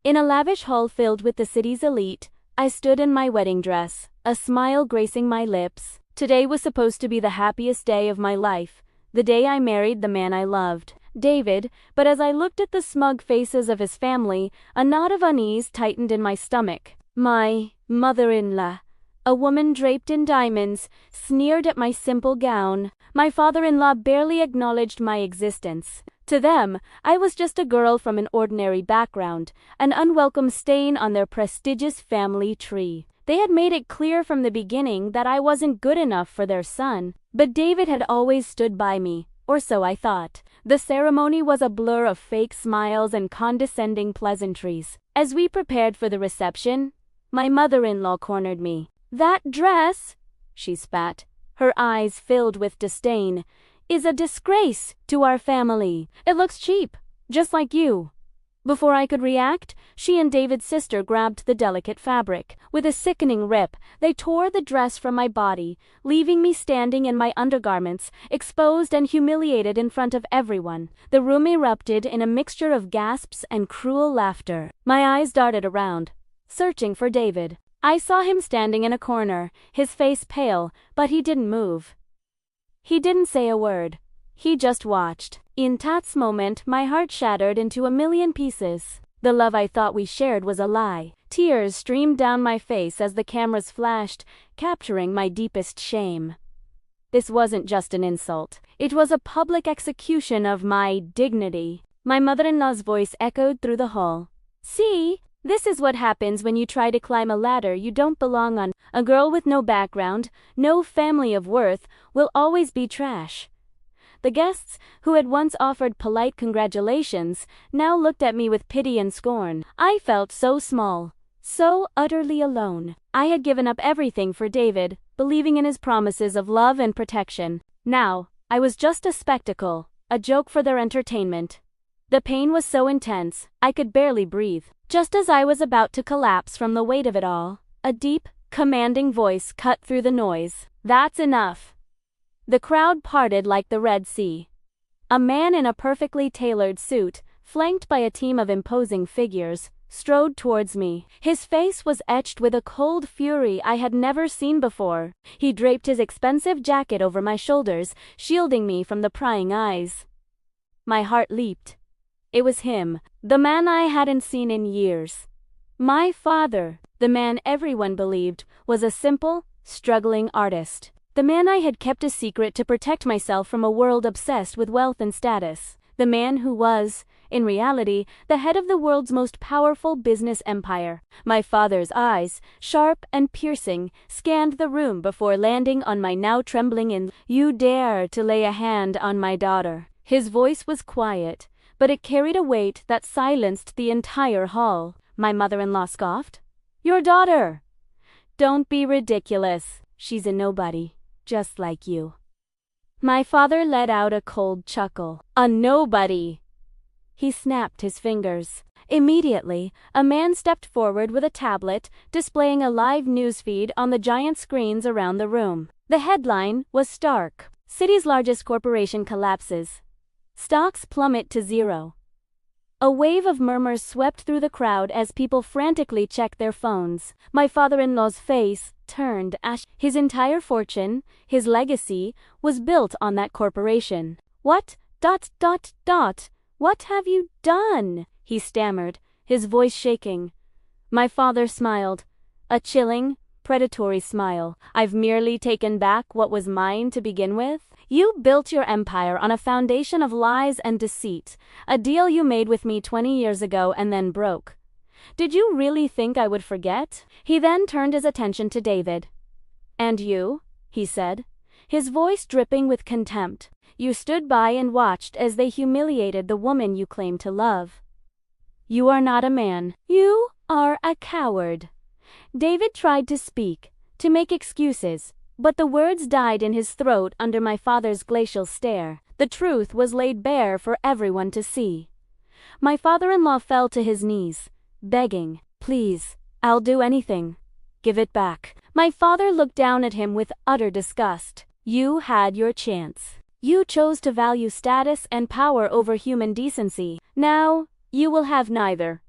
In a lavish hall filled with the city's elite, I stood in my wedding dress, a smile gracing my lips. Today was supposed to be the happiest day of my life, the day I married the man I loved, David, but as I looked at the smug faces of his family, a knot of unease tightened in my stomach. My mother-in-law, a woman draped in diamonds, sneered at my simple gown. My father-in-law barely acknowledged my existence. To them, I was just a girl from an ordinary background, an unwelcome stain on their prestigious family tree. They had made it clear from the beginning that I wasn't good enough for their son, but David had always stood by me, or so I thought. The ceremony was a blur of fake smiles and condescending pleasantries. As we prepared for the reception, my mother-in-law cornered me. "That dress," she spat, her eyes filled with disdain, "is a disgrace to our family. It looks cheap, just like you." Before I could react, she and David's sister grabbed the delicate fabric. With a sickening rip, they tore the dress from my body, leaving me standing in my undergarments, exposed and humiliated in front of everyone. The room erupted in a mixture of gasps and cruel laughter. My eyes darted around, searching for David. I saw him standing in a corner, his face pale, but he didn't move. He didn't say a word. He just watched. In that moment, my heart shattered into a million pieces. The love I thought we shared was a lie. Tears streamed down my face as the cameras flashed, capturing my deepest shame. This wasn't just an insult. It was a public execution of my dignity. My mother-in-law's voice echoed through the hall. "See? This is what happens when you try to climb a ladder you don't belong on. A girl with no background, no family of worth, will always be trash." The guests, who had once offered polite congratulations, now looked at me with pity and scorn. I felt so small, so utterly alone. I had given up everything for David, believing in his promises of love and protection. Now, I was just a spectacle, a joke for their entertainment. The pain was so intense, I could barely breathe. Just as I was about to collapse from the weight of it all, a deep, commanding voice cut through the noise. "That's enough." The crowd parted like the Red Sea. A man in a perfectly tailored suit, flanked by a team of imposing figures, strode towards me. His face was etched with a cold fury I had never seen before. He draped his expensive jacket over my shoulders, shielding me from the prying eyes. My heart leaped. It was him, the man I hadn't seen in years. My father, the man everyone believed, was a simple, struggling artist. The man I had kept a secret to protect myself from a world obsessed with wealth and status. The man who was, in reality, the head of the world's most powerful business empire. My father's eyes, sharp and piercing, scanned the room before landing on my now trembling in. "You dare to lay a hand on my daughter." His voice was quiet, but it carried a weight that silenced the entire hall. My mother-in-law scoffed. "Your daughter? Don't be ridiculous. She's a nobody, just like you." My father let out a cold chuckle. "A nobody?" He snapped his fingers. Immediately, a man stepped forward with a tablet, displaying a live newsfeed on the giant screens around the room. The headline was stark. "City's largest corporation collapses. Stocks plummet to zero." A wave of murmurs swept through the crowd as people frantically checked their phones. My father-in-law's face turned ashy. His entire fortune, his legacy, was built on that corporation. What have you done?" he stammered, his voice shaking. My father smiled, a chilling, predatory smile. "I've merely taken back what was mine to begin with. You built your empire on a foundation of lies and deceit, a deal you made with me 20 years ago and then broke. Did you really think I would forget?" He then turned his attention to David. "And you?" he said, his voice dripping with contempt. "You stood by and watched as they humiliated the woman you claim to love. You are not a man. You are a coward." David tried to speak, to make excuses, but the words died in his throat under my father's glacial stare. The truth was laid bare for everyone to see. My father-in-law fell to his knees, begging, "Please, I'll do anything. Give it back." My father looked down at him with utter disgust. "You had your chance. You chose to value status and power over human decency. Now, you will have neither."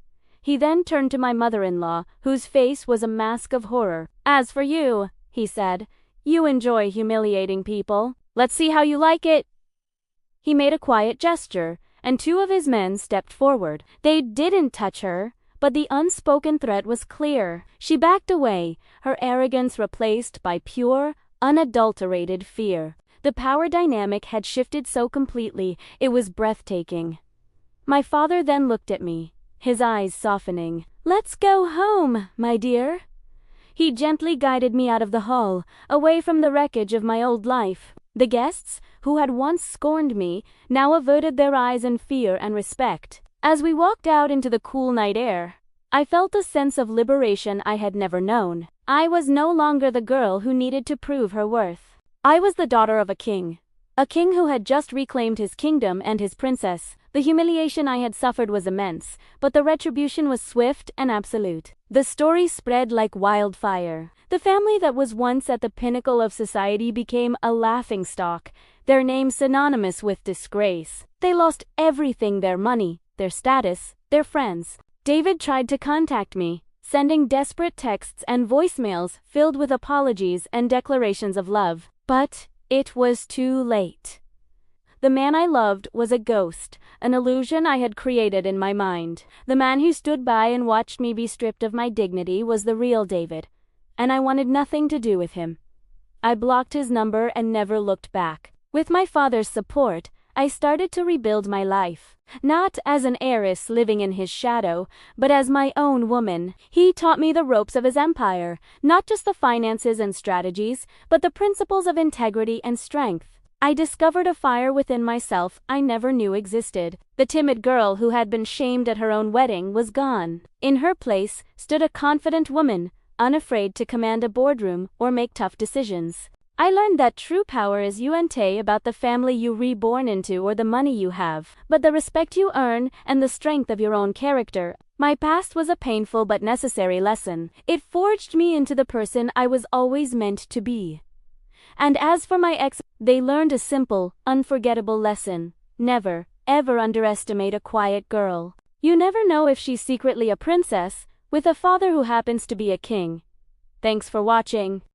He then turned to my mother-in-law, whose face was a mask of horror. "As for you," he said, "you enjoy humiliating people. Let's see how you like it." He made a quiet gesture, and two of his men stepped forward. They didn't touch her, but the unspoken threat was clear. She backed away, her arrogance replaced by pure, unadulterated fear. The power dynamic had shifted so completely, it was breathtaking. My father then looked at me, his eyes softening. "Let's go home, my dear." He gently guided me out of the hall, away from the wreckage of my old life. The guests, who had once scorned me, now averted their eyes in fear and respect. As we walked out into the cool night air, I felt a sense of liberation I had never known. I was no longer the girl who needed to prove her worth. I was the daughter of a king who had just reclaimed his kingdom and his princess. The humiliation I had suffered was immense, but the retribution was swift and absolute. The story spread like wildfire. The family that was once at the pinnacle of society became a laughingstock, their name synonymous with disgrace. They lost everything: their money, their status, their friends. David tried to contact me, sending desperate texts and voicemails filled with apologies and declarations of love. But it was too late. The man I loved was a ghost, an illusion I had created in my mind. The man who stood by and watched me be stripped of my dignity was the real David, and I wanted nothing to do with him. I blocked his number and never looked back. With my father's support, I started to rebuild my life. Not as an heiress living in his shadow, but as my own woman. He taught me the ropes of his empire, not just the finances and strategies, but the principles of integrity and strength. I discovered a fire within myself I never knew existed. The timid girl who had been shamed at her own wedding was gone. In her place stood a confident woman, unafraid to command a boardroom or make tough decisions. I learned that true power isn't about the family you reborn into or the money you have, but the respect you earn and the strength of your own character. My past was a painful but necessary lesson. It forged me into the person I was always meant to be. And as for my ex, they learned a simple, unforgettable lesson. Never, ever underestimate a quiet girl. You never know if she's secretly a princess, with a father who happens to be a king. Thanks for watching.